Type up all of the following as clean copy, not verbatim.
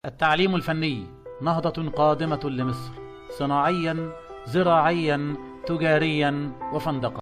التعليم الفني نهضة قادمة لمصر، صناعيا، زراعيا، تجاريا، وفندقا.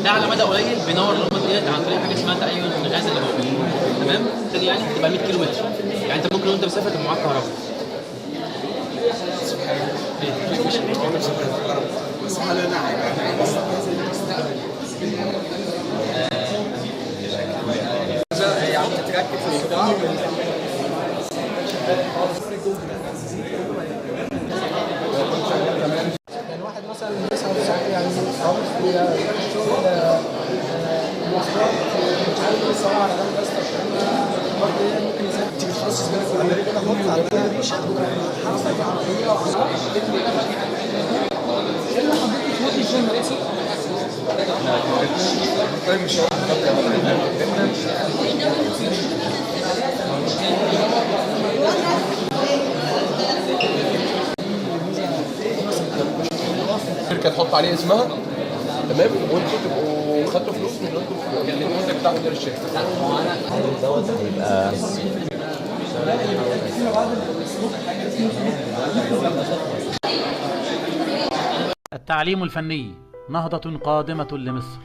ده على مدى قليل بينور اللمبه ديت عن طريق حاجه اسمها تأين غاز الاضاءه. تمام؟ تاني يعني تبقى 100 كيلو متر. يعني انت ممكن وانت مسافر تبقى معاك كهرباء. بس هل انا عم تركز في الصداع يعني واحد مثلا بيسعى يعني عاوز شغل مواصلات مش عارف يسوق على جنب بس برضه ممكن يسافر تيجي تخصص بالك في امريكا تاخد عندها ريشه حرصه في عربيه الا حضرتك تودي الجيم راسي طيب مش شركه تحط عليه اسمها، تمام، وانتوا تبقوا خدتوا فلوس من انتوا يعني المنتج بتاعكم ده للشركه. دوت هيبقى التعليم الفني نهضة قادمة لمصر،